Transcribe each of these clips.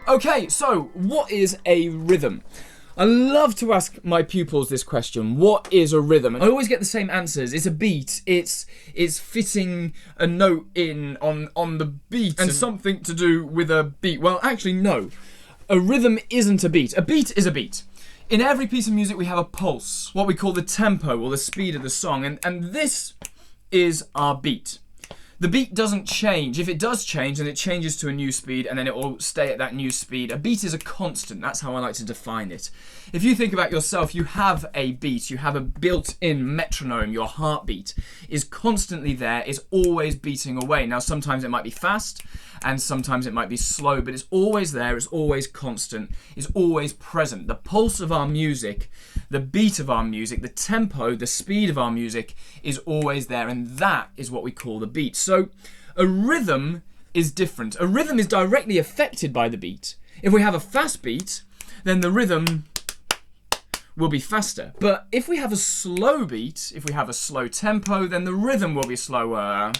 Okay, so what is a rhythm? I love to ask my pupils this question. What is a rhythm? And I always get the same answers. It's a beat. It's fitting a note in on the beat and something to do with a beat. Well, actually, no. A rhythm isn't a beat. A beat is a beat. In every piece of music, we have a pulse, what we call the tempo or the speed of the song. And this is our beat. The beat doesn't change. If it does change, then it changes to a new speed and then it will stay at that new speed. A beat is a constant. That's how I like to define it. If you think about yourself, you have a beat. You have a built-in metronome. Your heartbeat is constantly there. It's always beating away. Now, sometimes it might be fast and sometimes it might be slow, but it's always there. It's always constant. It's always present. The pulse of our music, the beat of our music, the tempo, the speed of our music is always there, and that is what we call the beat. So a rhythm is different. A rhythm is directly affected by the beat. If we have a fast beat, then the rhythm will be faster. But if we have a slow beat, if we have a slow tempo, then the rhythm will be slower.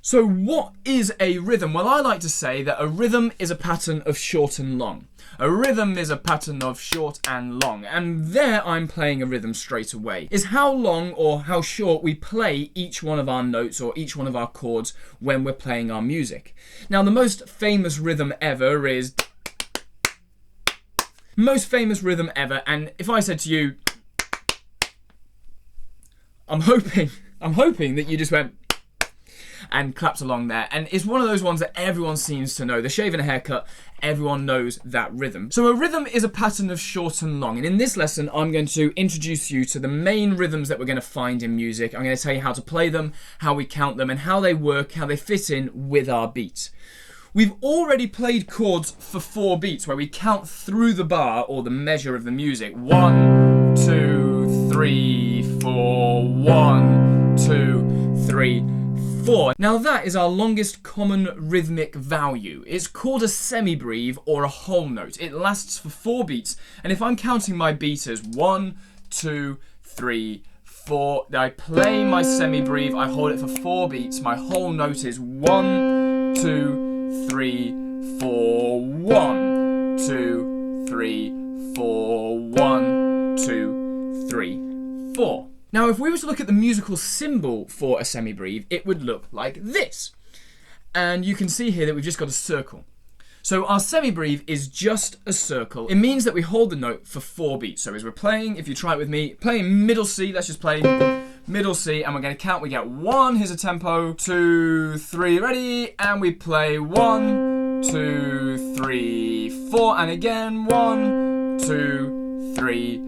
So what is a rhythm? Well, I like to say that a rhythm is a pattern of short and long. A rhythm is a pattern of short and long. And there I'm playing a rhythm straight away. Is how long or how short we play each one of our notes or each one of our chords when we're playing our music. Now, the most famous rhythm ever is... Most famous rhythm ever. And if I said to you... I'm hoping that you just went... and claps along there, and it's one of those ones that everyone seems to know. The shave and a haircut, everyone knows that rhythm. So a rhythm is a pattern of short and long, and in this lesson I'm going to introduce you to the main rhythms that we're going to find in music. I'm going to tell you how to play them, how we count them, and how they work, how they fit in with our beat. We've already played chords for 4 beats where we count through the bar or the measure of the music. 1, 2, 3, 4, 1, 2, 3, 4. Now that is our longest common rhythmic value. It's called a semi-breve or a whole note. It lasts for 4 beats, and if I'm counting my beat as 1, 2, 3, 4, I play my semi-breve, I hold it for 4 beats, my whole note is 1, 2, 3, 4, 1, 2, 3, 4, 1, 2, 3, 4. Now, if we were to look at the musical symbol for a semi-breve, it would look like this. And you can see here that we've just got a circle. So our semi-breve is just a circle. It means that we hold the note for 4 beats. So as we're playing, if you try it with me, playing middle C, let's just play middle C, and we're going to count. We get 1, here's a tempo, 2, 3, ready, and we play 1, 2, 3, 4, and again 1, 2, 3,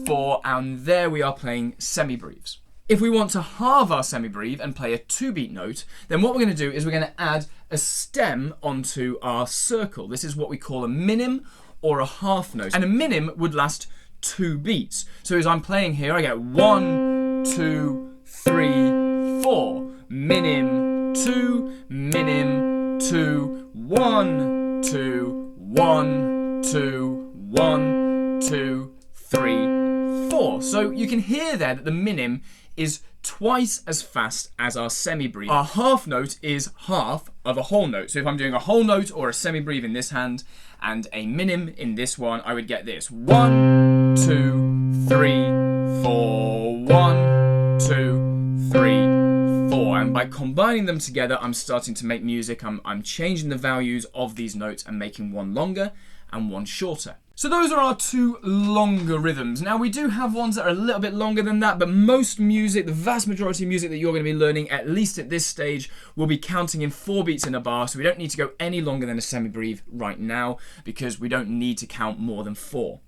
4, and there we are playing semi-breves. If we want to halve our semi-breve and play a 2-beat note, then what we're going to do is we're going to add a stem onto our circle. This is what we call a minim or a half note. And a minim would last 2 beats. So as I'm playing here, I get 1, 2, 3, 4. Minim, 2, minim, 2, 1, 2, 1, 2, 1, 2, 3, 4. So you can hear there that the minim is twice as fast as our semi-breve. Our half note is half of a whole note. So if I'm doing a whole note or a semi-breve in this hand and a minim in this one, I would get this. 1, 2, 3, 4, 1, 2, 3, 4. And by combining them together, I'm starting to make music. I'm changing the values of these notes and making one longer and one shorter. So those are our 2 longer rhythms. Now we do have ones that are a little bit longer than that, but most music, the vast majority of music that you're going to be learning, at least at this stage, will be counting in 4 beats in a bar, so we don't need to go any longer than a semi-breve right now, because we don't need to count more than 4.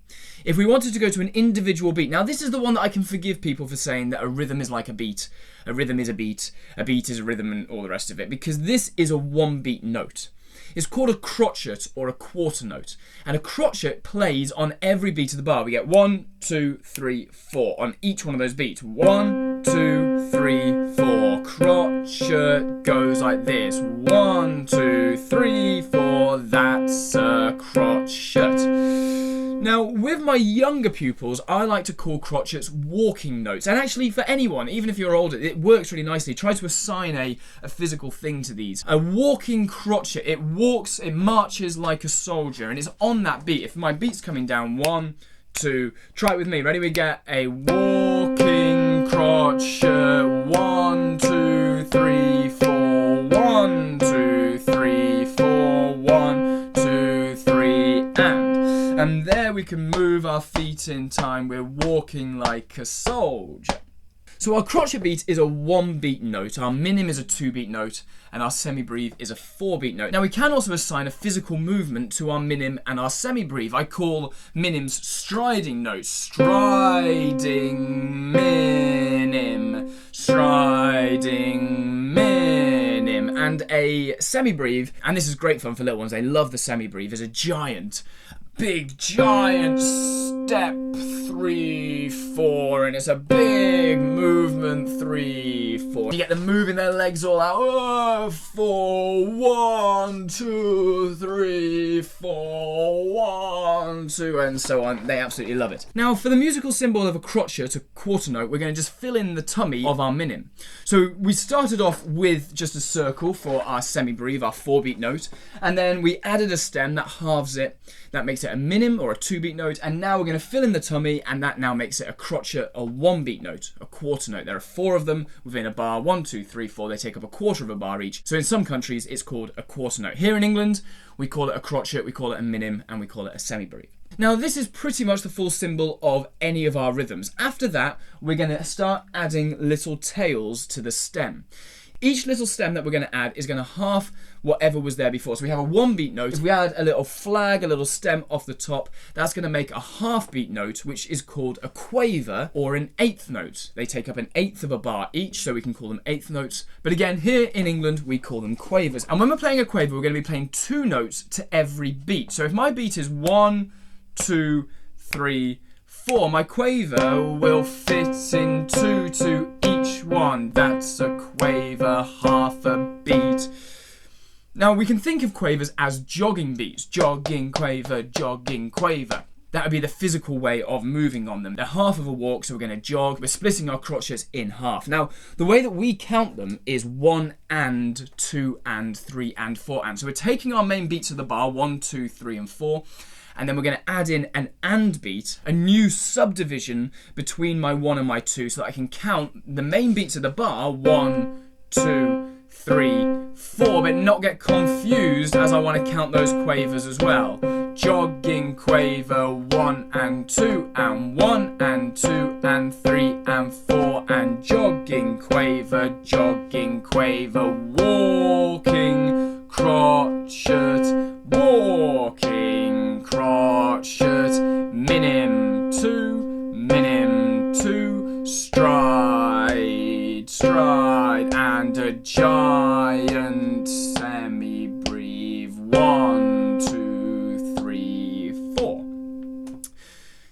If we wanted to go to an individual beat, now this is the one that I can forgive people for saying that a rhythm is like a beat. A rhythm is a beat is a rhythm, and all the rest of it, because this is a 1-beat note. It's called a crotchet or a quarter note. And a crotchet plays on every beat of the bar. We get 1, 2, 3, 4 on each one of those beats. 1, 2, 3, 4. Crotchet goes like this. 1, 2, 3, 4. That's a crotchet. Now, with my younger pupils, I like to call crotchets walking notes. And actually, for anyone, even if you're older, it works really nicely. Try to assign a physical thing to these. A walking crotchet, it walks, it marches like a soldier, and it's on that beat. If my beat's coming down, 1, 2, try it with me. Ready? We get a walking crotchet. 1, 2, 3, 4. 1, 2, 3, 4. 1, 2, 3, and there we can move our feet in time. We're walking like a soldier. So our crotchet beat is a 1-beat note, our minim is a 2-beat note, and our semi-breve is a 4-beat note. Now we can also assign a physical movement to our minim and our semi-breve. I call minims striding notes. Striding minim, striding minim. And a semi-breve, and this is great fun for little ones, they love the semi-breve, is a big giant step, 3, 4, and it's a big movement, 3, 4. You get them moving their legs all out. 4, 1, 2, 3, 4, 1, 2, and so on. They absolutely love it. Now, for the musical symbol of a crotchet, a quarter note, we're going to just fill in the tummy of our minim. So we started off with just a circle for our semi-breve, our 4-beat note, and then we added a stem that halves it. That makes it a minim or a 2-beat note, and now we're going to fill in the tummy, and that now makes it a crotchet, a 1-beat note, a quarter note. There are 4 of them within a bar, 1, 2, 3, 4. They take up a quarter of a bar each. So in some countries, it's called a quarter note. Here in England, we call it a crotchet, we call it a minim, and we call it a semi-breve. Now this is pretty much the full symbol of any of our rhythms. After that, we're going to start adding little tails to the stem. Each little stem that we're going to add is going to half whatever was there before. So we have a 1-beat note. If we add a little flag, a little stem off the top, that's going to make a half-beat note, which is called a quaver or an 8th note. They take up an 1/8 of a bar each, so we can call them 8th notes. But again, here in England, we call them quavers. And when we're playing a quaver, we're going to be playing 2 notes to every beat. So if my beat is 1, 2, 3, 4, my quaver will fit in 2 to each one. That's a quaver, half a beat. Now we can think of quavers as jogging beats. Jogging, quaver, jogging, quaver. That would be the physical way of moving on them. They're half of a walk, so we're going to jog. We're splitting our crotchets in half. Now, the way that we count them is 1 and 2 and 3 and 4 and. So we're taking our main beats of the bar, 1, 2, 3 and 4. And then we're going to add in an and beat, a new subdivision between my 1 and my 2, so that I can count the main beats of the bar, 1, 2, 3, 4, but not get confused as I want to count those quavers as well. Jogging, quaver, 1 and 2, and 1 and 2, and 3 and 4, and jogging, quaver, walking, crotchet, walking, crotchet, minim 2, stride, stride, and a giant semi-breve, 1, 2, 3, 4.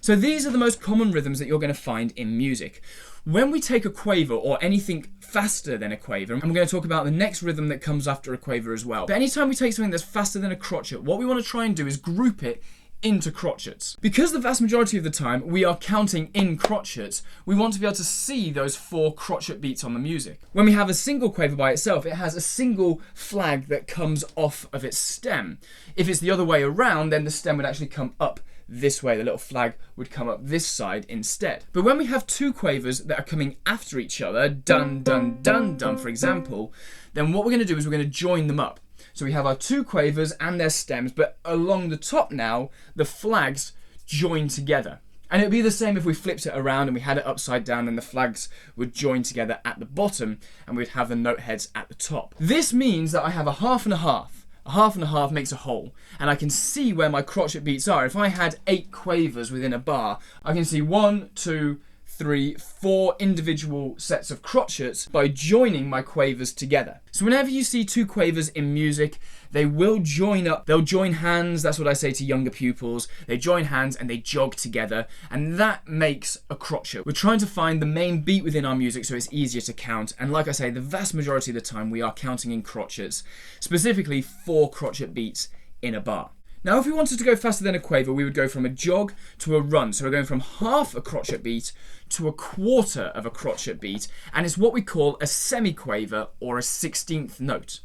So these are the most common rhythms that you're going to find in music. When we take a quaver or anything faster than a quaver, and we're going to talk about the next rhythm that comes after a quaver as well. But anytime we take something that's faster than a crotchet, what we want to try and do is group it into crotchets. Because the vast majority of the time we are counting in crotchets, we want to be able to see those 4 crotchet beats on the music. When we have a single quaver by itself, it has a single flag that comes off of its stem. If it's the other way around, then the stem would actually come up this way. The little flag would come up this side instead. But when we have 2 quavers that are coming after each other, dun, dun, dun, dun, for example, then what we're going to do is we're going to join them up. So we have our 2 quavers and their stems, but along the top now, the flags join together. And it would be the same if we flipped it around and we had it upside down, and the flags would join together at the bottom, and we'd have the note heads at the top. This means that I have a half and a half. A half and a half makes a whole, and I can see where my crotchet beats are. If I had 8 quavers within a bar, I can see 1, 2, 3, 4 individual sets of crotchets by joining my quavers together. So whenever you see 2 quavers in music, they will join up, they'll join hands. That's what I say to younger pupils. They join hands and they jog together, and that makes a crotchet. We're trying to find the main beat within our music so it's easier to count, and like I say, the vast majority of the time we are counting in crotchets, specifically 4 crotchet beats in a bar. Now, if we wanted to go faster than a quaver, we would go from a jog to a run. So we're going from half a crotchet beat to a quarter of a crotchet beat, and it's what we call a semi-quaver or a 16th note.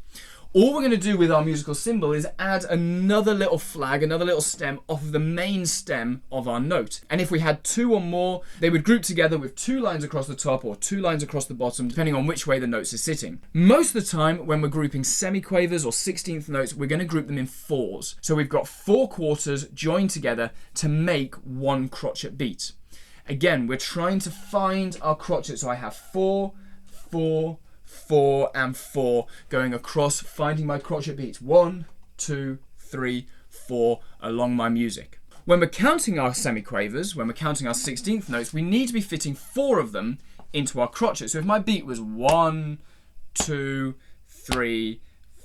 All we're going to do with our musical symbol is add another little flag, another little stem off of the main stem of our note. And if we had two or more, they would group together with 2 lines across the top or 2 lines across the bottom, depending on which way the notes are sitting. Most of the time, when we're grouping semi-quavers or 16th notes, we're going to group them in 4s. So we've got 4 quarters joined together to make one crotchet beat. Again, we're trying to find our crotchet. So I have 4, 4, 4 and 4 going across, finding my crotchet beats 1, 2, 3, 4 along my music. When we're counting our semi-quavers, when we're counting our 16th notes, we need to be fitting 4 of them into our crotchet. So if my beat was 1, 2, 3,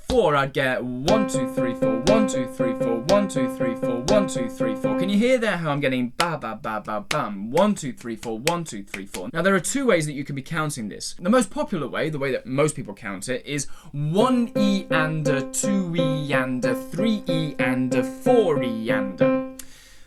4, I'd get 1, 2, 3, 4, 1, 2, 3, 4, 1, 2, 3, 4, 1, 2, 3, 4. Can you hear there how I'm getting ba ba ba ba bam? 1, 2, 3, 4, 1, 2, 3, 4. Now there are 2 ways that you can be counting this. The most popular way, the way that most people count it, is 1E and a 2E and a 3E and a 4E and a.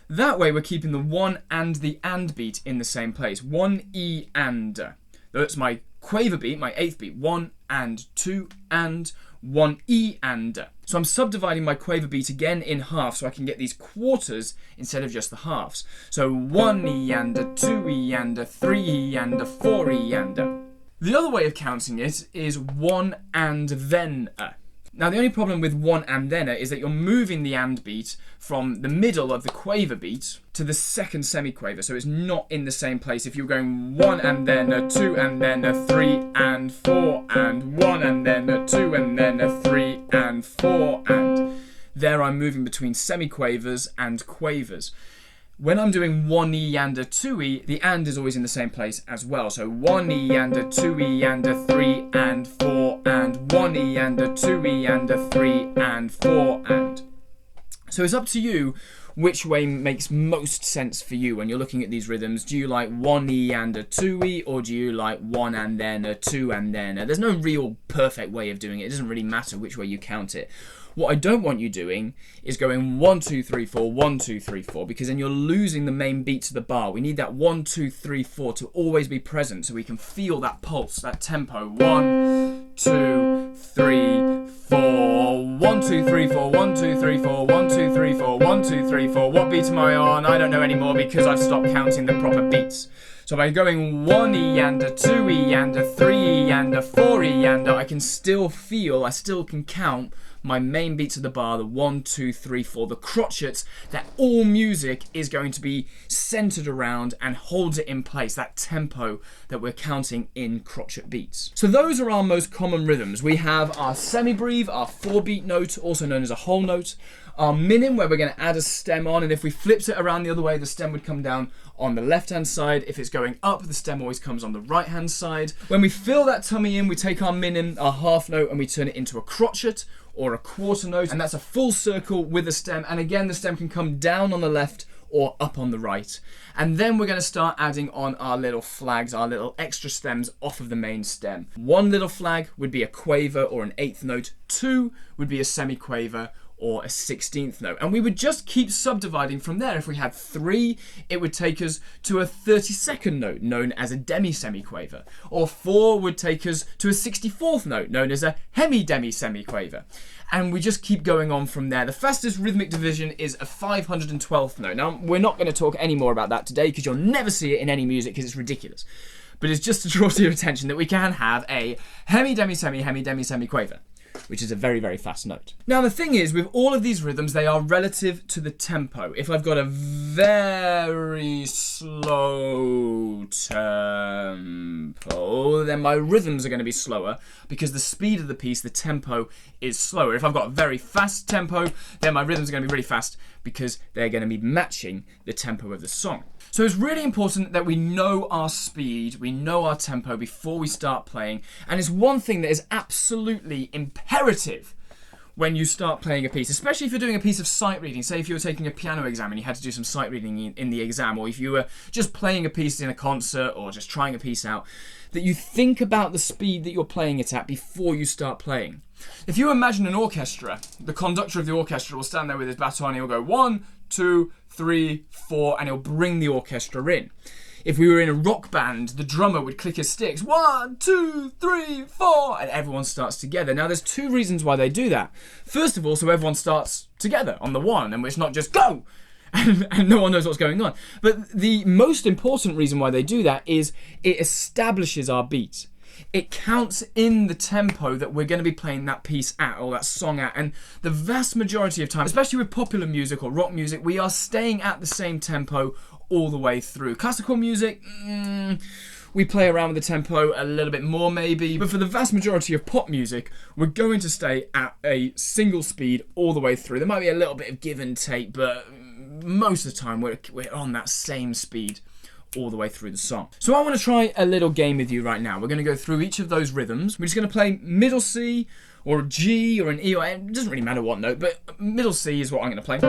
That way we're keeping the 1 and the and beat in the same place. 1E and a. That's my quaver beat, my 8th beat. 1 and 2 and 1E and. So I'm subdividing my quaver beat again in half so I can get these quarters instead of just the halves. So 1E and a, 2E and a, 3E and a, 4E and a. The other way of counting it is 1 and then a. Now the only problem with 1 and then a is that you're moving the and beat from the middle of the quaver beat to the second semi-quaver, so it's not in the same place. If you're going 1 and then a, 2 and then a, 3 and 4 and 1 and then a, 2 and then a, 3 and 4 and. There I'm moving between semi-quavers and quavers. When I'm doing 1E and a 2E, the and is always in the same place as well. So 1E and a 2E and a 3 and 4 and 1E and a 2E and a 3 and 4 and. So it's up to you which way makes most sense for you when you're looking at these rhythms. Do you like 1E and a 2E, or do you like 1 and then a 2 and then a? There's no real perfect way of doing it. It doesn't really matter which way you count it. What I don't want you doing is going 1, 2, 3, 4, 1, 2, 3, 4, because then you're losing the main beat to the bar. We need that 1, 2, 3, 4 to always be present so we can feel that pulse, that tempo. 1, 2, 3, 4, 1, 2, 3, 4, 1, 2, 3, 4, 1, 2, 3, 4, 1, 2, 3, 4. What beat am I on? I don't know anymore because I've stopped counting the proper beats. So by going 1E and a 2E and a 3E and a 4E and a, I can still feel, I still can count my main beats of the bar, the 1, 2, 3, 4, the crotchets that all music is going to be centered around and holds it in place, that tempo that we're counting in crotchet beats. So those are our most common rhythms. We have our semi-breve, our 4-beat note, also known as a whole note, our minim, where we're going to add a stem on, and if we flipped it around the other way, the stem would come down on the left-hand side. If it's going up, the stem always comes on the right-hand side. When we fill that tummy in, we take our minim, our half note, and we turn it into a crotchet or a quarter note, and that's a full circle with a stem, and again the stem can come down on the left or up on the right. And then we're going to start adding on our little flags, our little extra stems off of the main stem. 1 little flag would be a quaver or an 8th note, 2 would be a semi-quaver or a 16th note. And we would just keep subdividing from there. If we had 3, it would take us to a 32nd note, known as a demi-semi-quaver. Or 4 would take us to a 64th note, known as a hemi-demi-semi-quaver. And we just keep going on from there. The fastest rhythmic division is a 512th note. Now, we're not going to talk any more about that today because you'll never see it in any music because it's ridiculous. But it's just to draw to your attention that we can have a hemi-demi-semi-hemi-demi-semi-quaver, which is a very, very fast note. Now, the thing is, with all of these rhythms, they are relative to the tempo. If I've got a very slow tempo, then my rhythms are going to be slower because the speed of the piece, the tempo, is slower. If I've got a very fast tempo, then my rhythms are going to be really fast because they're going to be matching the tempo of the song. So it's really important that we know our speed, we know our tempo before we start playing, and it's one thing that is absolutely imperative when you start playing a piece, especially if you're doing a piece of sight reading. Say if you were taking a piano exam and you had to do some sight reading in the exam, or if you were just playing a piece in a concert or just trying a piece out, that you think about the speed that you're playing it at before you start playing. If you imagine an orchestra, the conductor of the orchestra will stand there with his baton and he'll go 1, 2, 3, 4, and he'll bring the orchestra in. If we were in a rock band, the drummer would click his sticks, 1, 2, 3, 4, and everyone starts together. Now, there's two reasons why they do that. First of all, so everyone starts together on the one, and it's not just go, and no one knows what's going on. But the most important reason why they do that is it establishes our beat. It counts in the tempo that we're going to be playing that piece at, or that song at, and the vast majority of time, especially with popular music or rock music, we are staying at the same tempo all the way through. Classical music, we play around with the tempo a little bit more maybe, but for the vast majority of pop music, we're going to stay at a single speed all the way through. There might be a little bit of give and take, but most of the time we're on that same speed all the way through the song. So I want to try a little game with you right now. We're going to go through each of those rhythms. We're just going to play middle C or a G or an E, or it doesn't really matter what note, but middle C is what I'm going to play.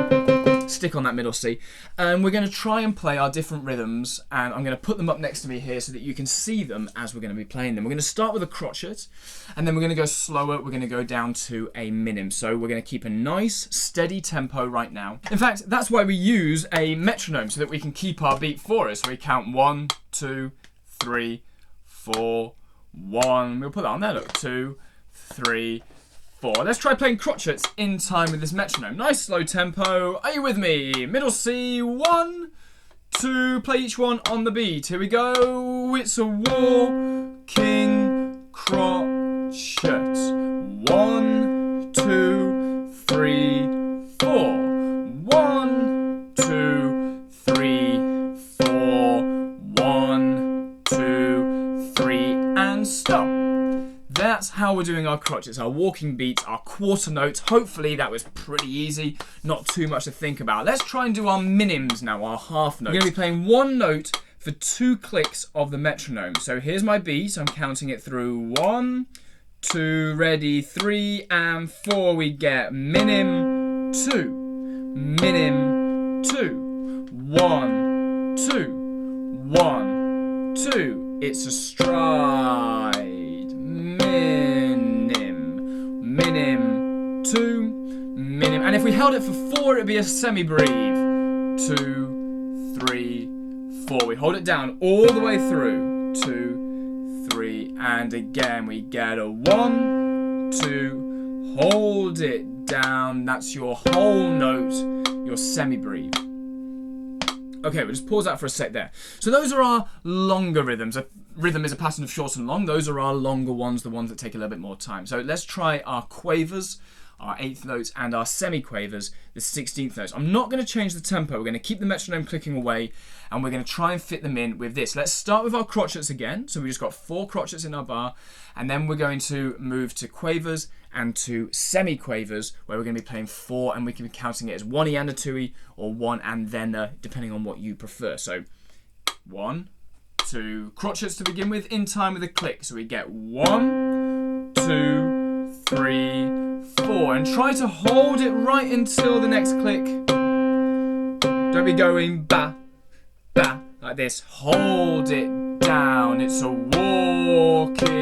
Stick on that middle C, and we're going to try and play our different rhythms, and I'm going to put them up next to me here so that you can see them as we're going to be playing them. We're going to start with a crotchet, and then we're going to go slower. We're going to go down to a minim. So we're going to keep a nice steady tempo right now. In fact, that's why we use a metronome, so that we can keep our beat for us. So we count 1, 2, 3, 4, 1. We'll put that on there, look, 2, 3, 4. Let's try playing crotchets in time with this metronome. Nice slow tempo. Are you with me? Middle C, 1, 2. Play each one on the beat. Here we go. It's a walking crotchet. 1, 2, 3, 4. 1, 2, 3, 4. 1, 2, 3, and stop. That's how we're doing our crotchets, our walking beats, our quarter notes. Hopefully that was pretty easy, not too much to think about. Let's try and do our minims now, our half notes. We're going to be playing one note for 2 clicks of the metronome. So here's my beat, I'm counting it through 1, 2, ready, 3, and 4. We get minim, 2, minim, 2, 1, 2, 1, 2. It's a stride. Minim, 2, minim. And if we held it for 4, it'd be a semi-breve. 2, 3, 4. We hold it down all the way through. 2, 3, and again we get a 1, 2. Hold it down. That's your whole note, your semi-breve. Okay, we'll just pause that for a sec there. So those are our longer rhythms. A rhythm is a pattern of short and long. Those are our longer ones, the ones that take a little bit more time. So let's try our quavers, our 8th notes, and our semi-quavers, the 16th notes. I'm not going to change the tempo. We're going to keep the metronome clicking away, and we're going to try and fit them in with this. Let's start with our crotchets again. So we just got 4 crotchets in our bar, and then we're going to move to quavers and to semi-quavers, where we're going to be playing 4, and we can be counting it as 1E and a 2E, or 1 and then a, depending on what you prefer. So 1, 2, crotchets to begin with, in time with a click. So we get 1, 2, 3, 4, and try to hold it right until the next click. Don't be going ba, ba, like this. Hold it down. It's a walking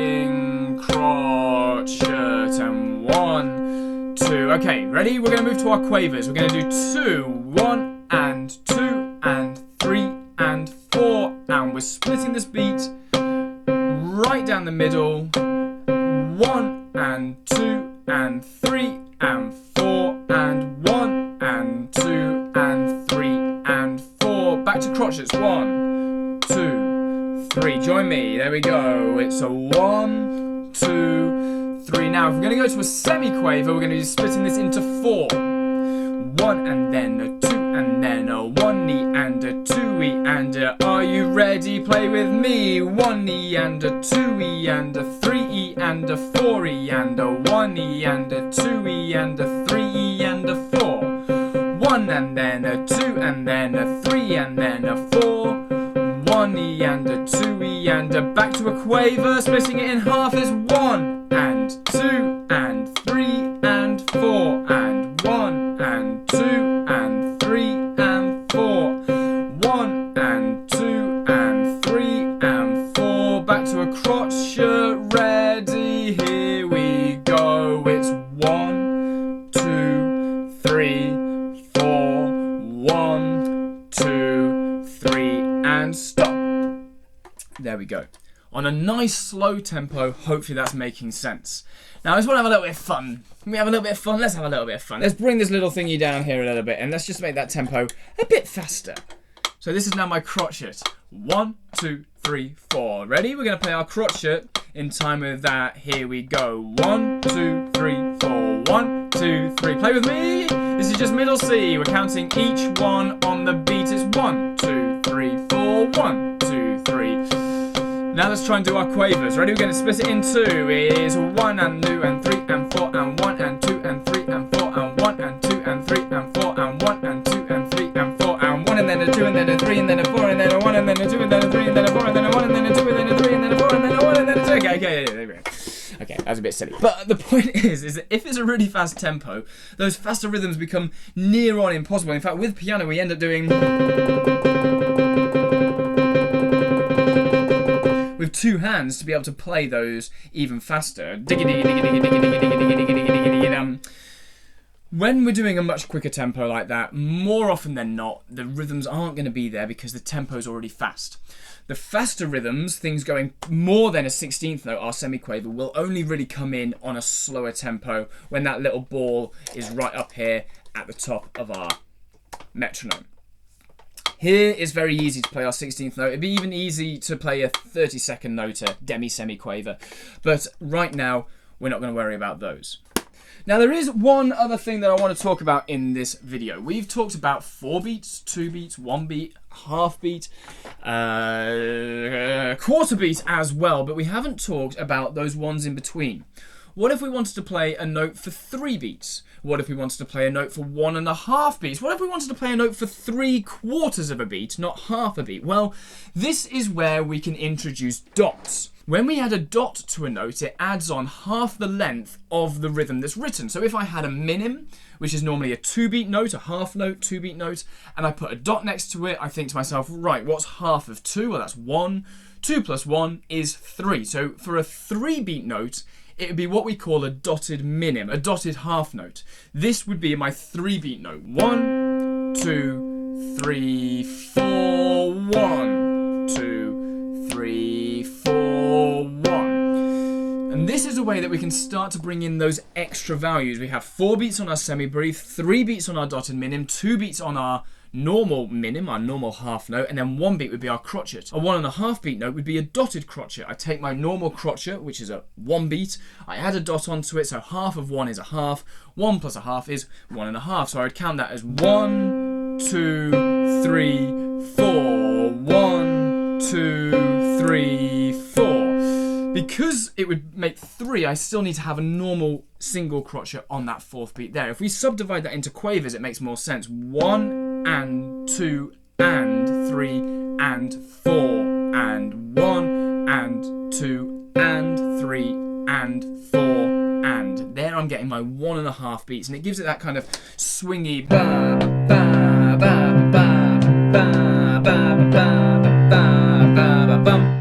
crotchet. And 1, 2. Okay, ready? We're going to move to our quavers. We're going to do 2, 1, and 2, and 3, and 4. And we're splitting this beat right down the middle. 1, and 2, and 3, and 4, and 1, and 2, and 3, and 4. Back to crotchets. 1, 2, 3. Join me. There we go. It's a 1, 2, 3. Now, if we're going to go to a semi-quaver, we're going to be splitting this into 4. 1, and then a 2, and then a 1E, and a 2E, and a... Are you ready? Play with me. 1E, and a 2E, and a 3E, and a 4E, and a 1E, and a 2E, and a 3E, and a 4. 1, and then a 2, and then a 3, and then a 4. 1E, and a 2E, and a... Back to a quaver, splitting it in half is 1, and 2, and 3, and 4. we go. On a nice slow tempo, hopefully that's making sense. Now I just want to have a little bit of fun. Can we have a little bit of fun? Let's have a little bit of fun. Let's bring this little thingy down here a little bit and let's just make that tempo a bit faster. So this is now my crotchet. 1, 2, 3, 4. Ready? We're going to play our crotchet in time with that. Here we go. 1, 2, 3, 4. 1, 2, 3. Play with me. This is just middle C. We're counting each one on the beat. It's 1, 2, 3, 4. 1, 2, 3. Now let's try and do our quavers. Ready? We're going to split it in two. It's 1 and 2 and 3 and 4 and 1 and 2 and 3 and 4 and 1 and 2 and 3 and 4 and 1 and 2 and 3 and 4 and 1 and then a 2 and then a 3 and then a 4 and then a 1 and then a 2 and then a 3 and then a 4 and then a 1 and then a 2 and then a 3 and then a 4 and then a 1 and then a 2. Okay, that was a bit silly. But the point is that if it's a really fast tempo, those faster rhythms become near on impossible. In fact, with piano, we end up doing with two hands to be able to play those even faster. When we're doing a much quicker tempo like that, more often than not, the rhythms aren't going to be there because the tempo's already fast. The faster rhythms, things going more than a 16th note, our semi-quaver, will only really come in on a slower tempo when that little ball is right up here at the top of our metronome. Here it's very easy to play our 16th note. It'd be even easy to play a 32nd note, a demi-semi-quaver. But right now, we're not going to worry about those. Now there is one other thing that I want to talk about in this video. We've talked about 4 beats, 2 beats, 1 beat, half beat, quarter beat as well, but we haven't talked about those ones in between. What if we wanted to play a note for 3 beats? What if we wanted to play a note for 1.5 beats? What if we wanted to play a note for 3/4 of a beat, not half a beat? Well, this is where we can introduce dots. When we add a dot to a note, it adds on half the length of the rhythm that's written. So if I had a minim, which is normally a 2-beat note, a half note, 2-beat note, and I put a dot next to it, I think to myself, right, what's half of 2? Well, that's 1. 2 plus 1 is 3. So for a 3-beat note, it would be what we call a dotted minim, a dotted half note. This would be my 3-beat note. 1, 2, 3, 4, 1, 2, 3, 4, 1. And this is a way that we can start to bring in those extra values. We have 4 beats on our semi-breve, 3 beats on our dotted minim, 2 beats on our normal minim, our normal half note, and then 1 beat would be our crotchet. A 1.5 beat note would be a dotted crotchet. I take my normal crotchet, which is a 1 beat, I add a dot onto it, so half of 1 is a half, 1 plus a half is 1.5. So I would count that as 1, 2, 3, 4, 1, 2, 3, 4. Because it would make 3, I still need to have a normal single crotchet on that 4th beat there. If we subdivide that into quavers, it makes more sense. 1 and 2 and 3 and 4 and 1 and 2 and 3 and 4 and there I'm getting my 1.5 beats, and it gives it that kind of swingy ba ba ba ba ba ba ba ba ba bum.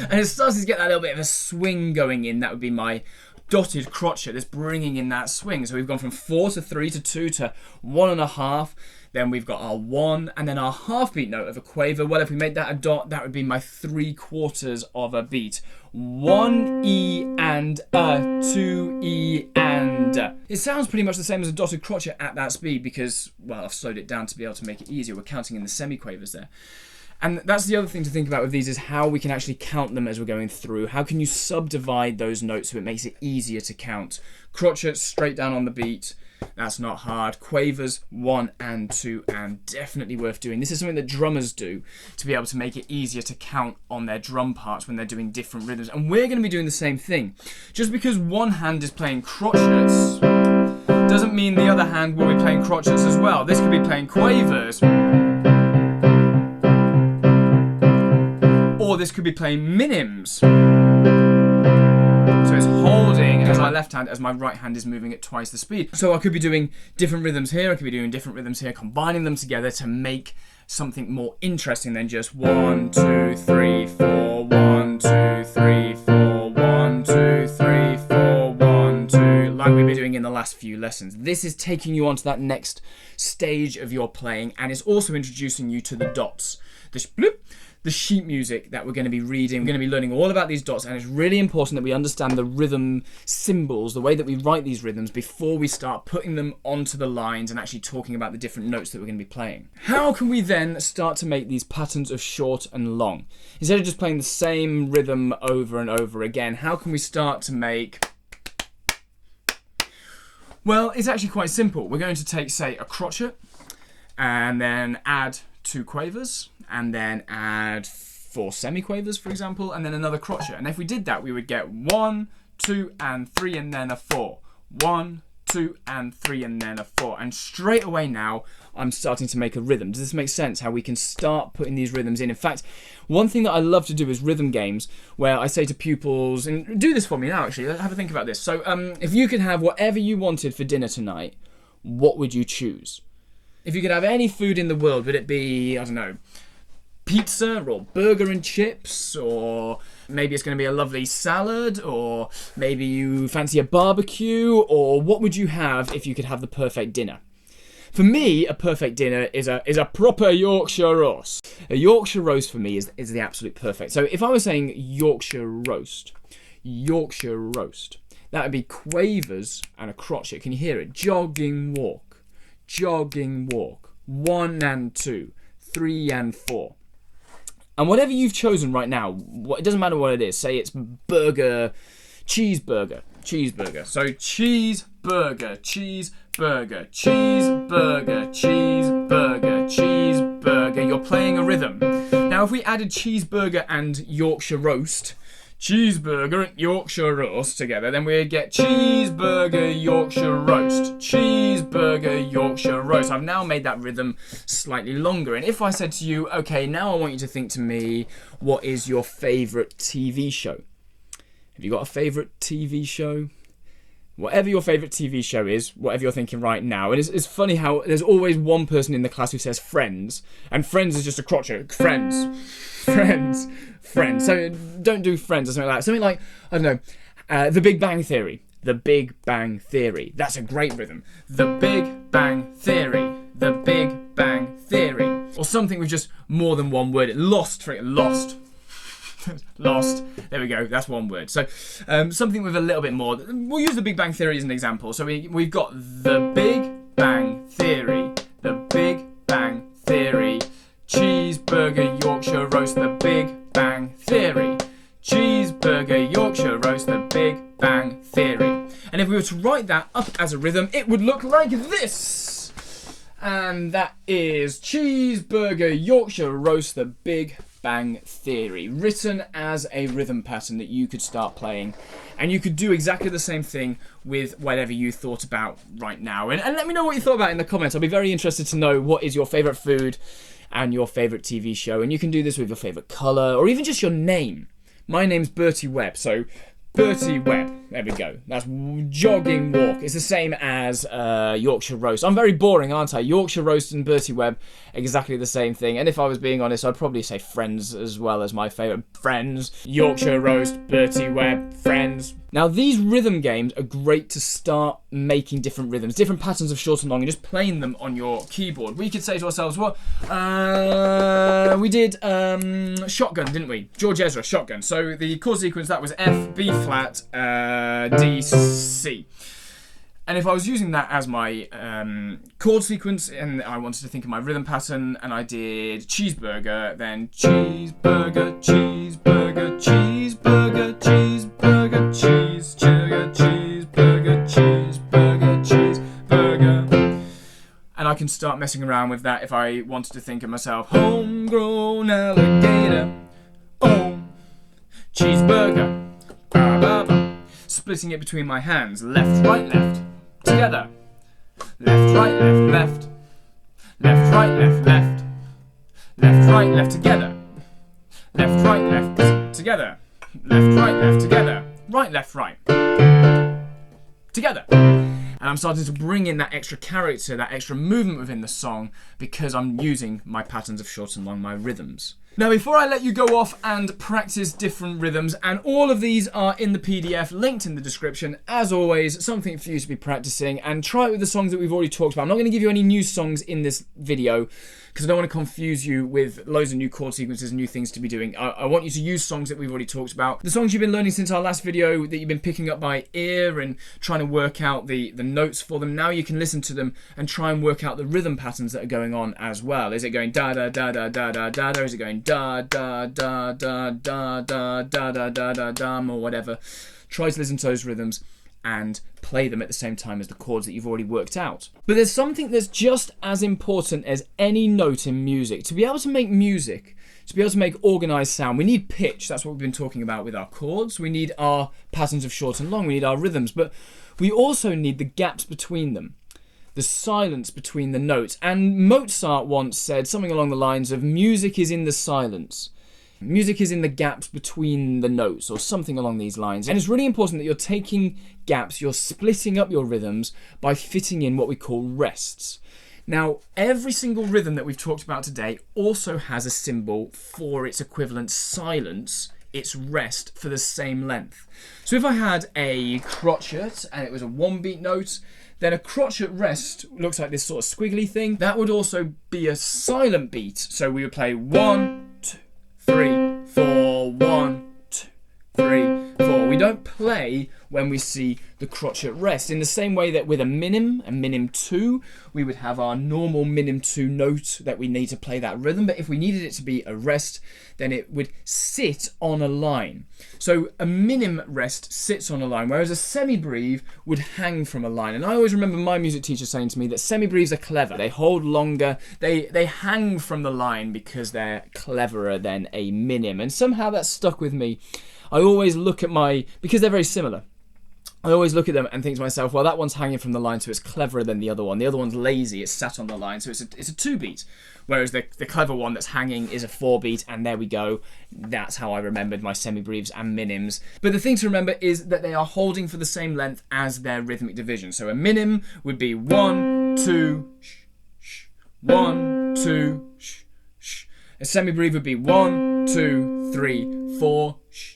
And it starts to get that little bit of a swing going in. That would be my dotted crotchet that's bringing in that swing. So we've gone from 4 to 3 to 2 to 1.5. Then we've got our 1 and then our half beat note of a quaver. Well, if we made that a dot, that would be my 3/4 of a beat. 1 E and a, 2 E and a. It sounds pretty much the same as a dotted crotchet at that speed because, well, I've slowed it down to be able to make it easier. We're counting in the semi-quavers there. And that's the other thing to think about with these is how we can actually count them as we're going through. How can you subdivide those notes so it makes it easier to count? Crotchets straight down on the beat. That's not hard. Quavers 1 and 2 and definitely worth doing. This is something that drummers do to be able to make it easier to count on their drum parts when they're doing different rhythms. And we're going to be doing the same thing. Just because one hand is playing crotchets doesn't mean the other hand will be playing crotchets as well. This could be playing quavers. Or this could be playing minims. So it's holding as my left hand as my right hand is moving at twice the speed. So I could be doing different rhythms here, I could be doing different rhythms here, combining them together to make something more interesting than just 1, 2, 3, 4, 1, 2, 3, 4, 1, 2, 3, 4, 1, 2, like we'd be doing doing in the last few lessons. This is taking you on to that next stage of your playing, and it's also introducing you to the dots. The sheet music that we're going to be reading. We're going to be learning all about these dots, and it's really important that we understand the rhythm symbols, the way that we write these rhythms, before we start putting them onto the lines and actually talking about the different notes that we're going to be playing. How can we then start to make these patterns of short and long? Instead of just playing the same rhythm over and over again, how can we start to make... Well, it's actually quite simple. We're going to take, say, a crotchet, and then add 2 quavers, and then add 4 semi-quavers, for example, and then another crotchet. And if we did that, we would get 1, 2, and 3, and then a 4. 1, 2, and 3, and then a 4. And straight away now, I'm starting to make a rhythm. Does this make sense? How we can start putting these rhythms in. In fact, one thing that I love to do is rhythm games, where I say to pupils, and do this for me now actually, have a think about this. So if you could have whatever you wanted for dinner tonight, what would you choose? If you could have any food in the world, would it be, I don't know, pizza or burger and chips, or maybe it's going to be a lovely salad, or maybe you fancy a barbecue, or what would you have if you could have the perfect dinner? For me, a perfect dinner is a proper Yorkshire roast. A Yorkshire roast for me is the absolute perfect. So if I was saying Yorkshire roast, that would be quavers and a crotchet. Can you hear it? Jogging walk. 1 and 2, 3 and 4. And whatever you've chosen right now, it doesn't matter what it is. Say it's burger, cheeseburger. So cheeseburger. You're playing a rhythm. Now if we added cheeseburger and Yorkshire roast, cheeseburger and Yorkshire roast together, then we'd get cheeseburger, Yorkshire roast. Cheeseburger, Yorkshire roast. I've now made that rhythm slightly longer. And if I said to you, okay, now I want you to think to me, what is your favourite TV show? Have you got a favourite TV show? Whatever your favourite TV show is, whatever you're thinking right now. And it's funny how there's always one person in the class who says Friends, and Friends is just a crotchet. Friends. So don't do Friends or something like that. Something like, I don't know, The Big Bang Theory. The Big Bang Theory. That's a great rhythm. The Big Bang Theory. The Big Bang Theory. Or something with just more than one word. Lost. Lost. There we go. That's one word. So something with a little bit more. We'll use The Big Bang Theory as an example. So we've got The Big Bang Theory. The Big Bang Theory. Cheeseburger, Yorkshire roast. The Big Bang Theory. Cheeseburger, Yorkshire roast. The Big Bang Theory. And if we were to write that up as a rhythm, it would look like this. And that is cheeseburger, Yorkshire roast. The Big Bang Theory, written as a rhythm pattern that you could start playing, and you could do exactly the same thing with whatever you thought about right now. And let me know what you thought about it in the comments. I'll be very interested to know what is your favourite food and your favourite TV show, and you can do this with your favourite colour or even just your name. My name's Bertie Webb, so Bertie Webb. There we go. That's jogging walk. It's the same as Yorkshire roast. I'm very boring, aren't I? Yorkshire roast and Bertie Webb, exactly the same thing. And if I was being honest, I'd probably say Friends as well as my favourite. Friends, Yorkshire roast, Bertie Webb, Friends. Now these rhythm games are great to start making different rhythms, different patterns of short and long, and just playing them on your keyboard. We could say to ourselves, what? We did Shotgun, didn't we? George Ezra, Shotgun. So the chord sequence, that was F, B flat, D, C. And if I was using that as my chord sequence and I wanted to think of my rhythm pattern and I did cheeseburger, then cheeseburger, cheeseburger, cheeseburger, cheeseburger, cheeseburger, cheeseburger, cheeseburger, cheeseburger. And I can start messing around with that if I wanted to think of myself, homegrown alligator, oh, cheeseburger, ba ba ba. Splitting it between my hands, left, right, left. Together. Left, right, left, left. Left, right, left, left. Left, right, left, together. Left, right, left, together. Left, right, left, together. Right, left, right. Together. And I'm starting to bring in that extra character, that extra movement within the song because I'm using my patterns of short and long, my rhythms. Now, before I let you go off and practice different rhythms, and all of these are in the PDF linked in the description, as always, something for you to be practicing, and try it with the songs that we've already talked about. I'm not going to give you any new songs in this video because I don't want to confuse you with loads of new chord sequences and new things to be doing. I want you to use songs that we've already talked about. The songs you've been learning since our last video that you've been picking up by ear and trying to work out the notes for them, now you can listen to them and try and work out the rhythm patterns that are going on as well. Is it going da da da da da da da da? Is it going da da da da da da da da da da dum or whatever? Try to listen to those rhythms and play them at the same time as the chords that you've already worked out. But there's something that's just as important as any note in music. To be able to make music, to be able to make organised sound, we need pitch. That's what we've been talking about with our chords. We need our patterns of short and long. We need our rhythms. But we also need the gaps between them, the silence between the notes. And Mozart once said something along the lines of, music is in the silence. Music is in the gaps between the notes, or something along these lines. And it's really important that you're taking gaps, you're splitting up your rhythms by fitting in what we call rests. Now, every single rhythm that we've talked about today also has a symbol for its equivalent silence, its rest, for the same length. So if I had a crotchet and it was a 1-beat note, then a crotchet rest looks like this sort of squiggly thing. That would also be a silent beat. So we would play 1, 2, 3, 4, 1, 2, 3, 4. We don't play when we see the crotchet rest. In the same way that with a minim 2, we would have our normal minim 2 note that we need to play that rhythm. But if we needed it to be a rest, then it would sit on a line. So a minim rest sits on a line, whereas a semi-breve would hang from a line. And I always remember my music teacher saying to me that semi-breves are clever. They hold longer. They hang from the line because they're cleverer than a minim. And somehow that stuck with me. I always look at because they're very similar. I always look at them and think to myself, well, that one's hanging from the line, so it's cleverer than the other one. The other one's lazy, it's sat on the line, so it's a 2-beat. Whereas the clever one that's hanging is a 4-beat, and there we go. That's how I remembered my semi-breves and minims. But the thing to remember is that they are holding for the same length as their rhythmic division. So a minim would be 1, 2, sh, sh, 1, 2, sh, sh. A semi-breve would be 1, 2, 3, 4, sh.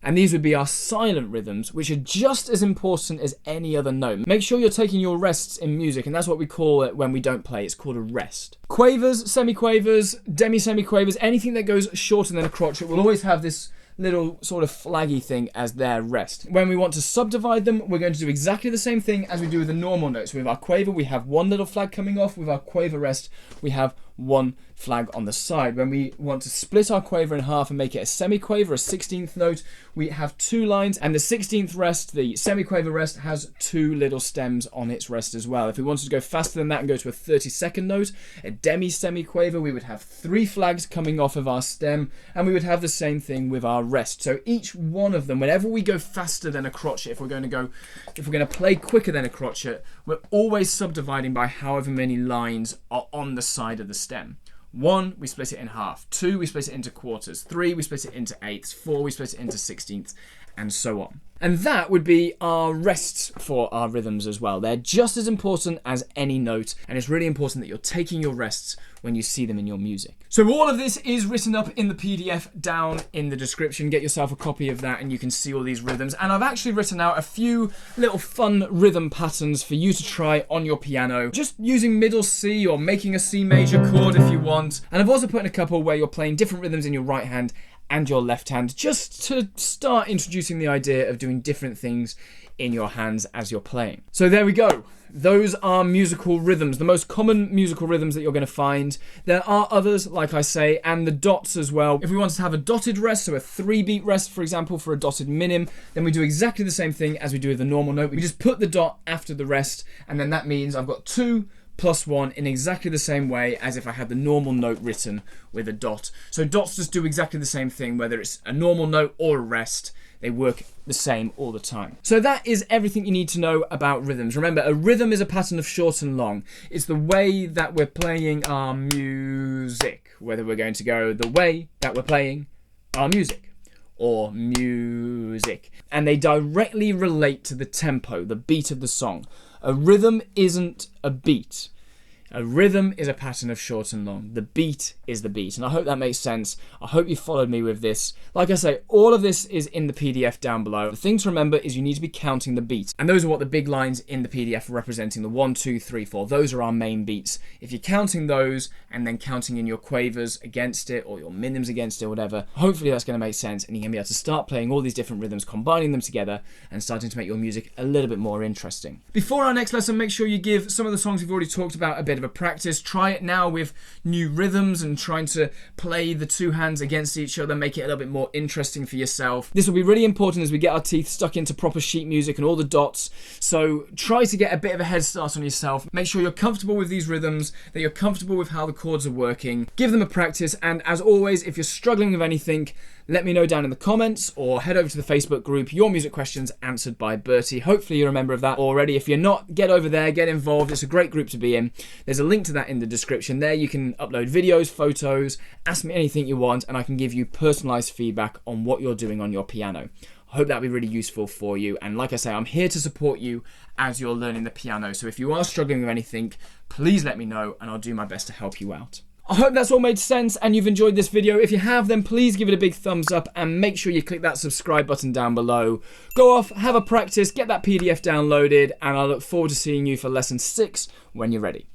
And these would be our silent rhythms, which are just as important as any other note. Make sure you're taking your rests in music, and that's what we call it when we don't play. It's called a rest. Quavers, semi-quavers, demi-semi-quavers, anything that goes shorter than a crotchet will always have this little sort of flaggy thing as their rest. When we want to subdivide them, we're going to do exactly the same thing as we do with the normal notes. With our quaver, we have one little flag coming off. With our quaver rest, we have one flag on the side. When we want to split our quaver in half and make it a semi-quaver, a 16th note, we have 2 lines, and the 16th rest, the semi-quaver rest, has 2 little stems on its rest as well. If we wanted to go faster than that and go to a 32nd note, a demi-semi-quaver, we would have 3 flags coming off of our stem, and we would have the same thing with our rest. So each one of them, whenever we go faster than a crotchet, if we're going to play quicker than a crotchet, we're always subdividing by however many lines are on the side of the stem. 1, we split it in half. 2, we split it into quarters. 3, we split it into eighths. 4, we split it into 16ths, and so on. And that would be our rests for our rhythms as well. They're just as important as any note, and it's really important that you're taking your rests when you see them in your music. So all of this is written up in the PDF down in the description. Get yourself a copy of that and you can see all these rhythms. And I've actually written out a few little fun rhythm patterns for you to try on your piano, just using middle C or making a C major chord if you want. And I've also put in a couple where you're playing different rhythms in your right hand and your left hand, just to start introducing the idea of doing different things in your hands as you're playing. So there we go. Those are musical rhythms, the most common musical rhythms that you're going to find. There are others, like I say, and the dots as well. If we wanted to have a dotted rest, so a 3-beat rest, for example, for a dotted minim, then we do exactly the same thing as we do with the normal note. We just put the dot after the rest, and then that means I've got 2 plus 1 in exactly the same way as if I had the normal note written with a dot. So dots just do exactly the same thing, whether it's a normal note or a rest. They work the same all the time. So that is everything you need to know about rhythms. Remember, a rhythm is a pattern of short and long. It's the way that we're playing our music, whether we're going to go the way that we're playing our music or music. And they directly relate to the tempo, the beat of the song. A rhythm isn't a beat. A rhythm is a pattern of short and long. The beat is the beat. And I hope that makes sense. I hope you followed me with this. Like I say, all of this is in the PDF down below. The thing to remember is you need to be counting the beats. And those are what the big lines in the PDF are representing. The 1, 2, 3, 4. Those are our main beats. If you're counting those and then counting in your quavers against it or your minims against it or whatever, hopefully that's going to make sense and you're going to be able to start playing all these different rhythms, combining them together and starting to make your music a little bit more interesting. Before our next lesson, make sure you give some of the songs we've already talked about a bit of a practice. Try it now with new rhythms and trying to play the two hands against each other, make it a little bit more interesting for yourself. This will be really important as we get our teeth stuck into proper sheet music and all the dots. So try to get a bit of a head start on yourself. Make sure you're comfortable with these rhythms, that you're comfortable with how the chords are working. Give them a practice, and as always, if you're struggling with anything, let me know down in the comments or head over to the Facebook group, Your Music Questions Answered by Bertie. Hopefully you're a member of that already. If you're not, get over there, get involved. It's a great group to be in. There's a link to that in the description. There you can upload videos, photos, ask me anything you want, and I can give you personalized feedback on what you're doing on your piano. I hope that'll be really useful for you. And like I say, I'm here to support you as you're learning the piano. So if you are struggling with anything, please let me know and I'll do my best to help you out. I hope that's all made sense and you've enjoyed this video. If you have, then please give it a big thumbs up and make sure you click that subscribe button down below. Go off, have a practice, get that PDF downloaded, and I look forward to seeing you for lesson 6 when you're ready.